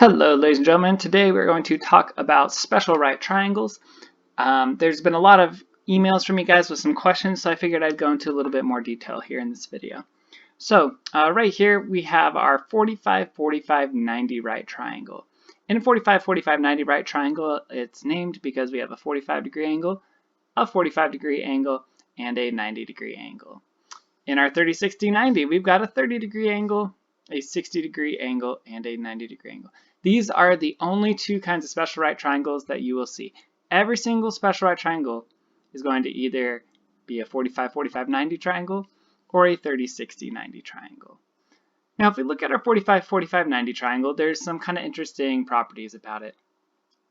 Hello, ladies and gentlemen. Today we're going to talk about special right triangles. There's been a lot of emails from you guys with some questions, so I figured I'd go into a little bit more detail here in this video. So right here we have our 45, 45, 90 right triangle. In a 45, 45, 90 right triangle, it's named because we have a 45-degree angle, a 45-degree angle, and a 90-degree angle. In our 30, 60, 90, we've got a 30-degree angle, a 60-degree angle, and a 90-degree angle. These are the only two kinds of special right triangles that you will see. Every single special right triangle is going to either be a 45, 45, 90 triangle or a 30, 60, 90 triangle. Now, if we look at our 45, 45, 90 triangle, there's some kind of interesting properties about it.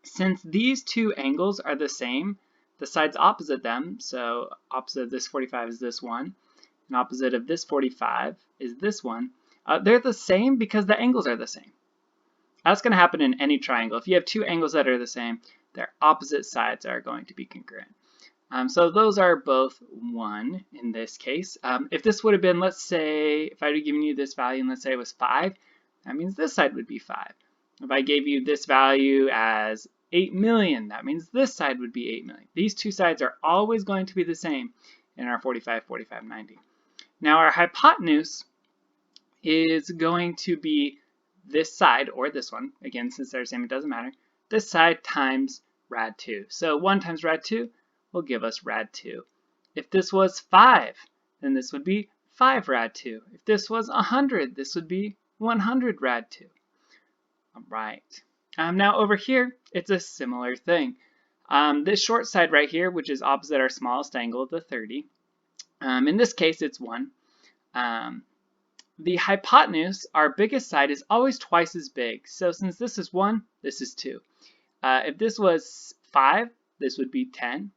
Since these two angles are the same, the sides opposite them, so opposite of this 45 is this one, and opposite of this 45 is this one, they're the same because the angles are the same. That's going to happen in any triangle. If you have two angles that are the same, their opposite sides are going to be congruent. So those are both 1 in this case. If this would have been, let's say, if I had given you this value and let's say it was 5, that means this side would be 5. If I gave you this value as 8 million, that means this side would be 8 million. These two sides are always going to be the same in our 45, 45, 90. Now our hypotenuse is going to be this side, or this one, again, since they're the same, it doesn't matter, this side times rad 2. So 1 times rad 2 will give us rad 2. If this was 5, then this would be 5 rad 2. If this was 100, this would be 100 rad 2. All right. Now over here, it's a similar thing. This short side right here, which is opposite our smallest angle, the 30, in this case, it's 1. The hypotenuse, our biggest side, is always twice as big. So since this is 1, this is 2. If this was 5, this would be 10.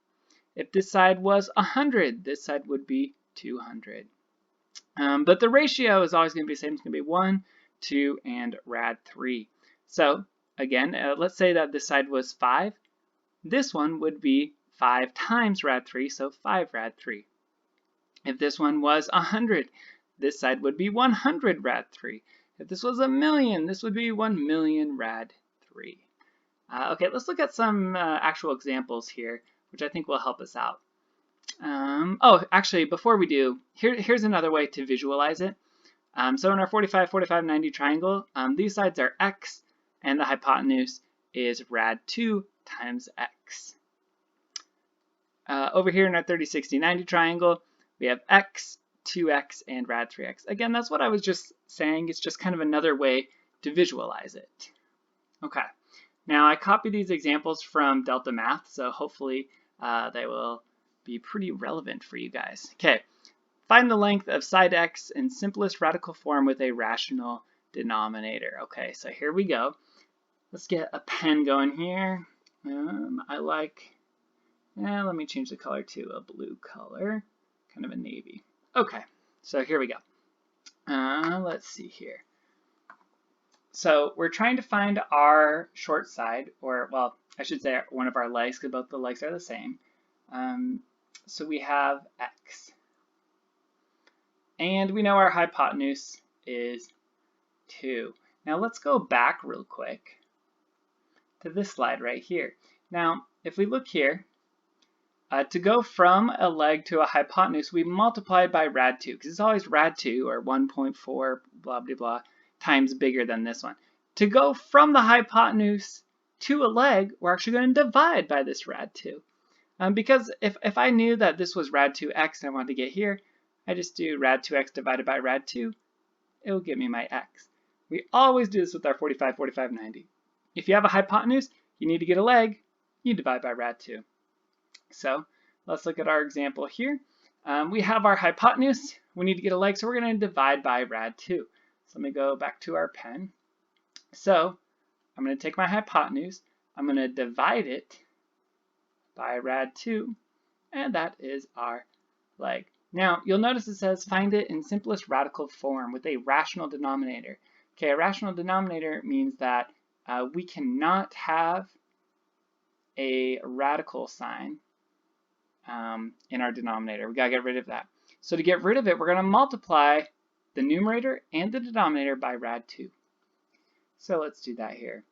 If this side was 100, this side would be 200. But the ratio is always going to be the same. It's going to be 1, 2, and rad 3. So again, let's say that this side was 5. This one would be 5 times rad 3, so 5 rad 3. If this one was 100, this side would be 100 rad 3. If this was 1,000,000, this would be 1,000,000 rad 3. Okay, let's look at some actual examples here, which I think will help us out. Actually, before we do, here's another way to visualize it. So in our 45, 45, 90 triangle, these sides are x, and the hypotenuse is rad 2 times x. Over here in our 30, 60, 90 triangle, we have x, 2x, and rad 3x. Again, that's what I was just saying. It's just kind of another way to visualize it. Okay, now I copied these examples from Delta Math, so hopefully they will be pretty relevant for you guys. Okay, find the length of side x in simplest radical form with a rational denominator. Okay, so here we go. Let's get a pen going here. Let me change the color to a blue color, kind of a navy. Okay, so here we go. Let's see here. So we're trying to find our short side, or, well, I should say one of our legs, because both the legs are the same. So we have x. And we know our hypotenuse is 2. Now let's go back real quick to this slide right here. Now, if we look here, to go from a leg to a hypotenuse, we multiply by rad 2, because it's always rad 2, or 1.4, blah, blah, blah, times bigger than this one. To go from the hypotenuse to a leg, we're actually going to divide by this rad 2. Because if I knew that this was rad 2x and I wanted to get here, I just do rad 2x divided by rad 2. It will give me my x. We always do this with our 45, 45, 90. If you have a hypotenuse, you need to get a leg, you divide by rad 2. So let's look at our example here. We have our hypotenuse. We need to get a leg, so we're going to divide by rad 2. So let me go back to our pen. So I'm going to take my hypotenuse. I'm going to divide it by rad 2, and that is our leg. Now, you'll notice it says find it in simplest radical form with a rational denominator. Okay, a rational denominator means that we cannot have a radical sign in our denominator. We gotta get rid of that. So to get rid of it, we're gonna multiply the numerator and the denominator by rad 2. So let's do that here.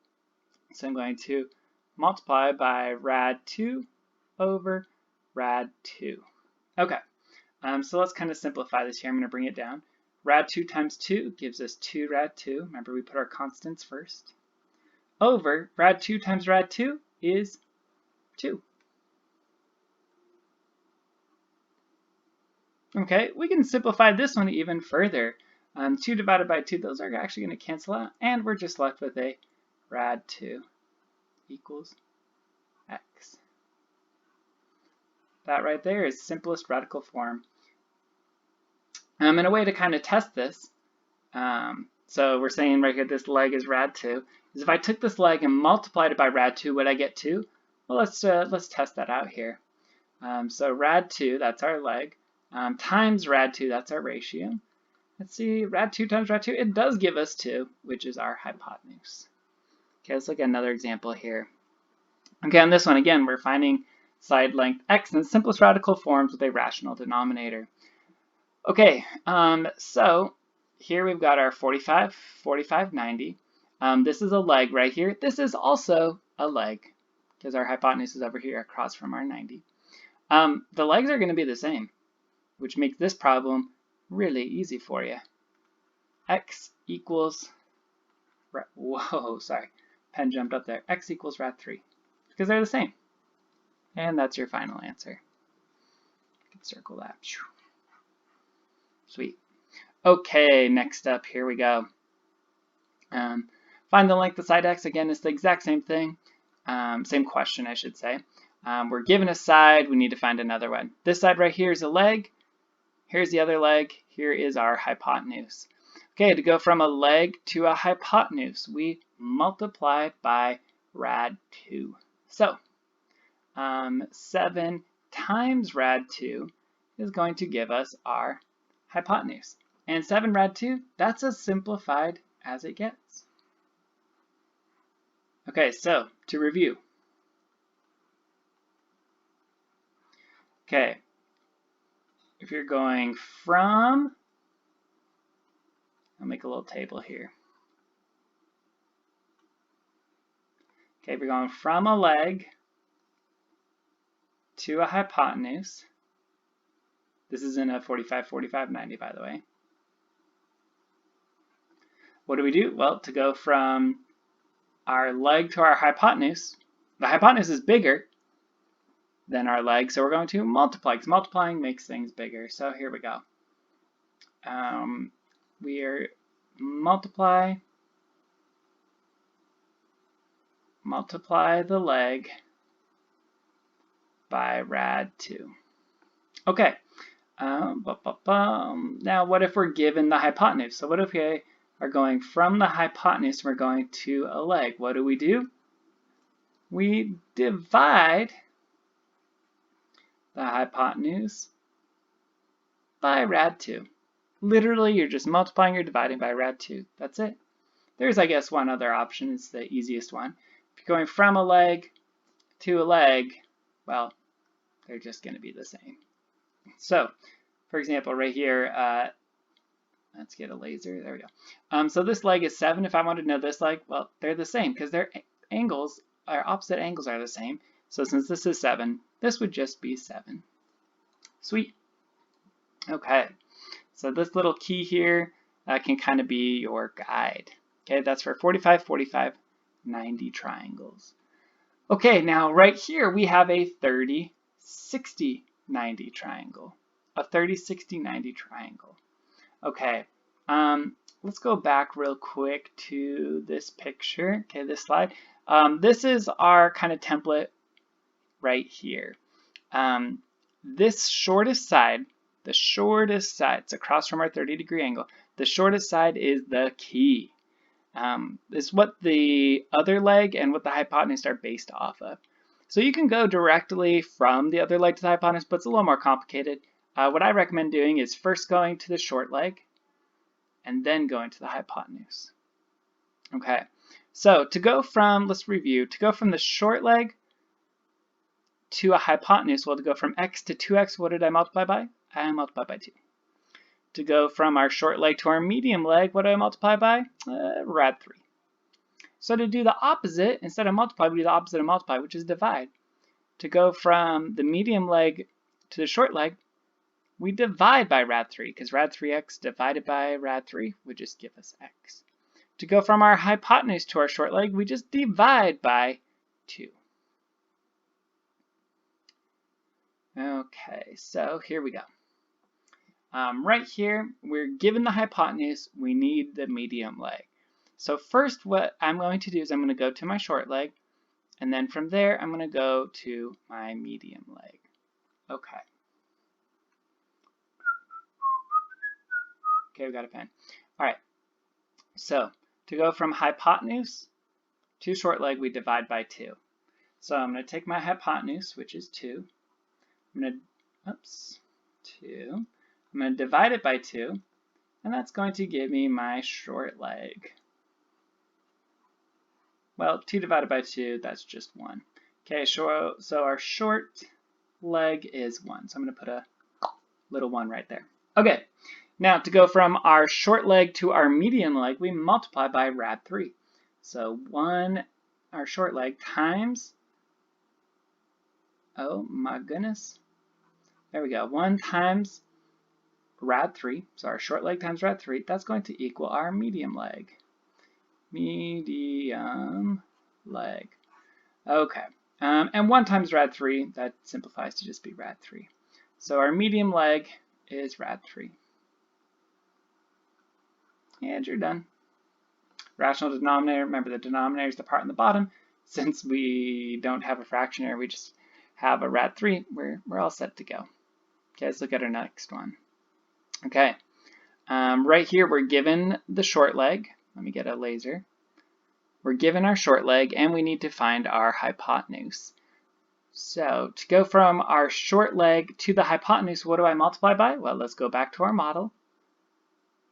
So I'm going to multiply by rad 2 over rad 2. Okay, so let's kind of simplify this here. I'm going to bring it down. Rad 2 times 2 gives us 2 rad 2. Remember, we put our constants first. Over rad 2 times rad 2 is 2. Okay, we can simplify this one even further. 2 divided by 2, those are actually going to cancel out, and we're just left with a rad 2 equals x. That right there is simplest radical form. And a way to kind of test this, so we're saying right here this leg is rad 2, is if I took this leg and multiplied it by rad 2, would I get 2? Well, let's test that out here. So rad 2, that's our leg, times rad 2, that's our ratio. Let's see, rad 2 times rad 2, it does give us 2, which is our hypotenuse. Okay, let's look at another example here. Okay, on this one, again, we're finding side length x in simplest radical forms with a rational denominator. Okay, so here we've got our 45, 45, 90. This is a leg right here. This is also a leg because our hypotenuse is over here across from our 90. The legs are going to be the same, which makes this problem really easy for you. X equals, whoa, sorry, pen jumped up there. X equals rad 3 because they're the same. And that's your final answer. You can circle that. Sweet. Okay, next up, here we go. Find the length of side x. Again, it's the exact same thing. Same question, I should say. We're given a side. We need to find another one. This side right here is a leg. Here's the other leg. Here is our hypotenuse. Okay, to go from a leg to a hypotenuse, we multiply by rad 2. So, 7 times rad 2 is going to give us our hypotenuse. And 7 rad 2, that's as simplified as it gets. Okay, so to review. Okay, if you're going from, I'll make a little table here. Okay, if you're going from a leg to a hypotenuse, this is in a 45, 45, 90, by the way. What do? Well, to go from our leg to our hypotenuse, the hypotenuse is bigger than our leg, so we're going to multiply, because multiplying makes things bigger. So here we go. We are multiply the leg by rad 2. Okay. Now, what if we're given the hypotenuse? So what if we are going from the hypotenuse and we're going to a leg? What do? We divide the hypotenuse by rad 2. Literally, you're just multiplying or dividing by rad 2. That's it. There's, I guess, one other option. It's the easiest one. If you're going from a leg to a leg, well, they're just going to be the same. So, for example, right here, let's get a laser. There we go. So this leg is 7. If I wanted to know this leg, well, they're the same because their angles, our opposite angles are the same. So since this is 7, this would just be 7. Sweet. Okay. So this little key here can kind of be your guide. Okay, that's for 45, 45, 90 triangles. Okay, now right here we have a 30, 60, 90 triangle. A 30, 60, 90 triangle. Okay, let's go back real quick to this picture. Okay, this slide. This is our kind of template right here. This shortest side, it's across from our 30-degree angle. The shortest side is the key. It's what the other leg and what the hypotenuse are based off of. So you can go directly from the other leg to the hypotenuse, but it's a little more complicated. What I recommend doing is first going to the short leg and then going to the hypotenuse. Okay, so to go from, let's review, to go from the short leg to a hypotenuse, well, to go from x to 2x, what did I multiply by? I multiplied by 2. To go from our short leg to our medium leg, what do I multiply by? Rad 3. So to do the opposite, instead of multiply, we do the opposite of multiply, which is divide. To go from the medium leg to the short leg, we divide by rad 3, because rad 3x divided by rad 3 would just give us x. To go from our hypotenuse to our short leg, we just divide by 2. Okay, so here we go. Right here, we're given the hypotenuse, we need the medium leg. So first what I'm going to do is I'm going to go to my short leg, and then from there I'm going to go to my medium leg. Okay. Okay, we got a pen. All right, so to go from hypotenuse to short leg, we divide by 2. So I'm going to take my hypotenuse, which is 2. I'm going to, 2. I'm going to divide it by 2, and that's going to give me my short leg. Well, 2 divided by 2, that's just 1. Okay, so our short leg is 1. So I'm going to put a little 1 right there. Okay, now to go from our short leg to our medium leg, we multiply by rad 3. So 1, our short leg, times, oh my goodness, there we go, 1 times rad 3, so our short leg times rad 3, that's going to equal our medium leg. Medium leg. Okay, and 1 times rad 3, that simplifies to just be rad 3. So our medium leg is rad 3. And you're done. Rational denominator, remember the denominator is the part in the bottom. Since we don't have a fractionary, we just have a rad 3, we're all set to go. Okay, let's look at our next one. Okay, right here we're given the short leg. Let me get a laser. We're given our short leg and we need to find our hypotenuse. So to go from our short leg to the hypotenuse, what do I multiply by? Well, let's go back to our model.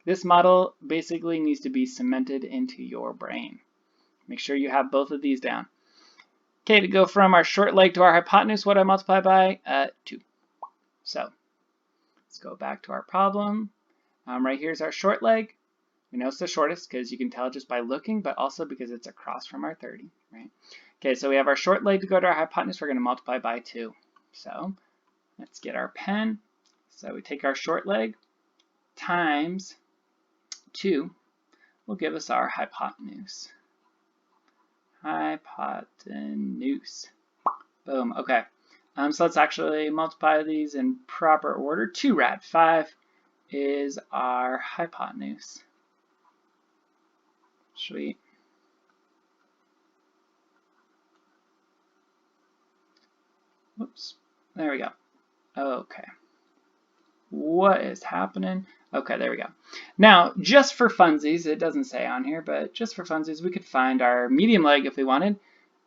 This model basically needs to be cemented into your brain. Make sure you have both of these down. Okay, to go from our short leg to our hypotenuse, what do I multiply by? 2. So let's go back to our problem. Right here's our short leg. We know it's the shortest because you can tell just by looking, but also because it's across from our 30, right? Okay, so we have our short leg to go to our hypotenuse. We're going to multiply by 2. So let's get our pen. So we take our short leg times 2 will give us our hypotenuse. Hypotenuse. Boom. Okay. So let's actually multiply these in proper order. 2 rad 5 is our hypotenuse. Sweet. Whoops. There we go. Okay. What is happening? Okay, there we go. Now, just for funsies, it doesn't say on here, but just for funsies, we could find our medium leg if we wanted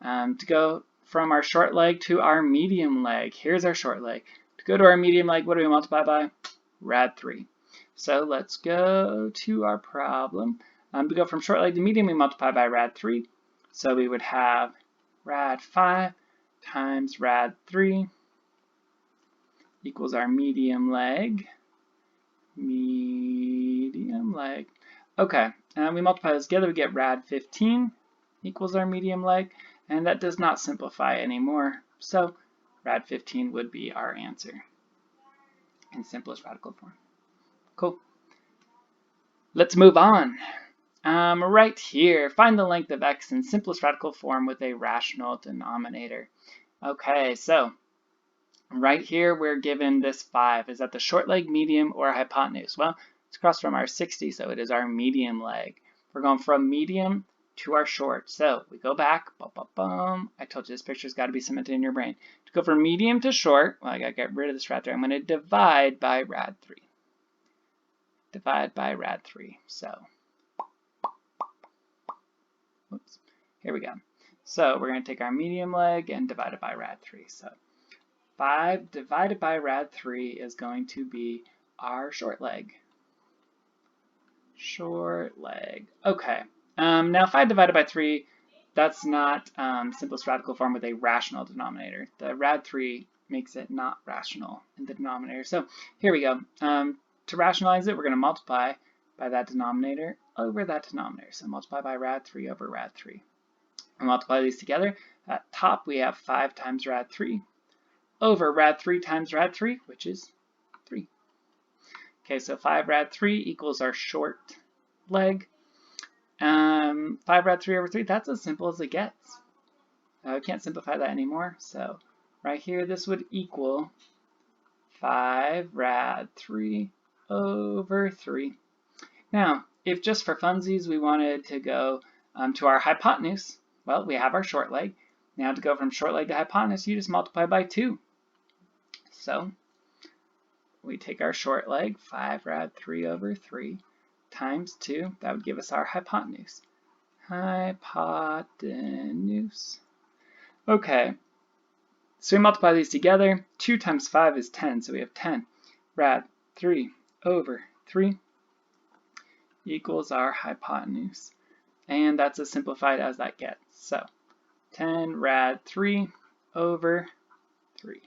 to go from our short leg to our medium leg. Here's our short leg. To go to our medium leg, what do we multiply by? Rad 3. So let's go to our problem. To go from short leg to medium, we multiply by rad 3. So we would have rad 5 times rad 3 equals our medium leg. Medium leg. Okay, and we multiply those together, we get rad 15 equals our medium leg, and that does not simplify anymore. So rad 15 would be our answer in simplest radical form. Cool. Let's move on. Right here, find the length of x in simplest radical form with a rational denominator. Okay, so right here we're given this 5. Is that the short leg, medium, or hypotenuse? Well, it's across from our 60, so it is our medium leg. We're going from medium to our short. So we go back. I told you this picture's got to be cemented in your brain. To go from medium to short, well, I got to get rid of this rad 3. I'm going to divide by rad 3. Divide by rad 3. So, oops, here we go. So we're going to take our medium leg and divide it by rad 3. So 5 divided by rad 3 is going to be our short leg. Short leg. Okay. Now 5 divided by 3, that's not simplest radical form with a rational denominator. The rad 3 makes it not rational in the denominator. So here we go. To rationalize it, we're going to multiply by that denominator over that denominator. So multiply by rad 3 over rad 3. and multiply these together. At top we have 5 times rad 3 over rad 3 times rad 3, which is 3. Okay, so 5 rad 3 equals our short leg. 5 rad 3 over 3, that's as simple as it gets. I can't simplify that anymore, so right here this would equal 5 rad 3 over 3. Now, if just for funsies we wanted to go to our hypotenuse, well, we have our short leg. Now to go from short leg to hypotenuse, you just multiply by 2. So we take our short leg, 5 rad 3 over 3, times 2. That would give us our hypotenuse. Hypotenuse. Okay, so we multiply these together. 2 times 5 is 10, so we have 10 rad 3 over 3 equals our hypotenuse. And that's as simplified as that gets. So 10 rad 3 over 3.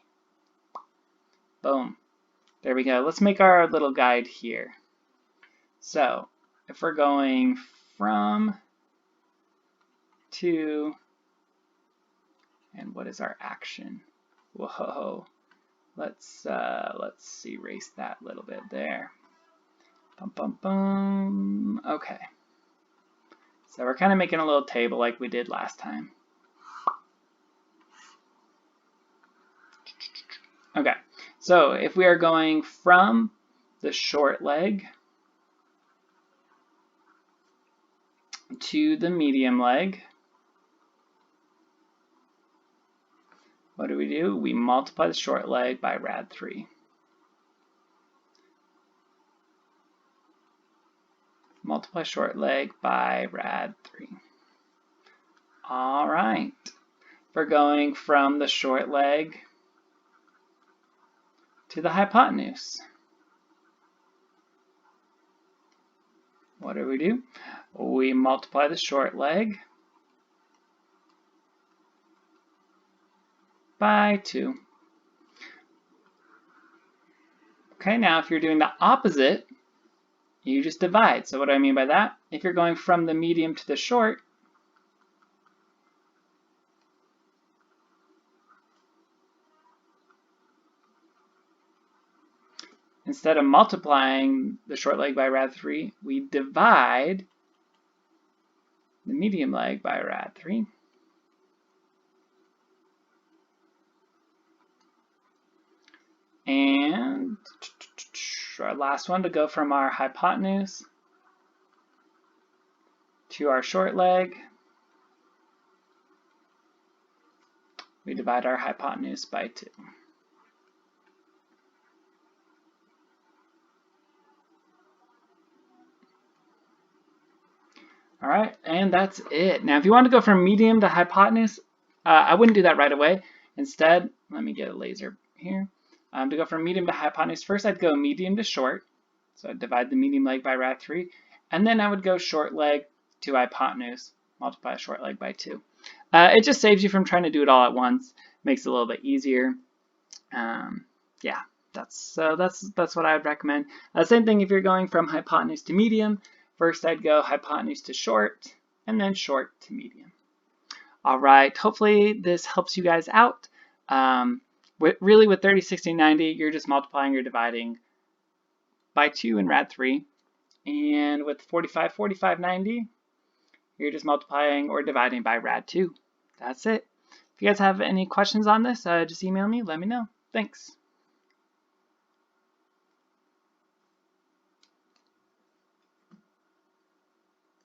Boom. There we go. Let's make our little guide here. So if we're going from to, and what is our action? Whoa. Let's erase that a little bit there. Bum, bum, bum. Okay. So we're kind of making a little table like we did last time. Okay, so if we are going from the short leg to the medium leg, what do? We multiply the short leg by rad 3. Multiply short leg by rad 3. All right. We're going from the short leg to the hypotenuse. What do? We multiply the short leg by 2. Okay, now if you're doing the opposite, you just divide. So what do I mean by that? If you're going from the medium to the short, instead of multiplying the short leg by rad 3, we divide the medium leg by rad 3. And our last one, to go from our hypotenuse to our short leg, we divide our hypotenuse by 2. All right, and that's it. Now, if you want to go from medium to hypotenuse, I wouldn't do that right away. Instead, let me get a laser here. To go from medium to hypotenuse, first I'd go medium to short. So I'd divide the medium leg by rad 3. And then I would go short leg to hypotenuse, multiply short leg by 2. It just saves you from trying to do it all at once. Makes it a little bit easier. Yeah, that's what I would recommend. Same thing if you're going from hypotenuse to medium. First I'd go hypotenuse to short, and then short to medium. All right, hopefully this helps you guys out. Really with 30, 60, 90, you're just multiplying or dividing by 2 in rad 3. And with 45, 45, 90, you're just multiplying or dividing by rad 2. That's it. If you guys have any questions on this, just email me, let me know. Thanks.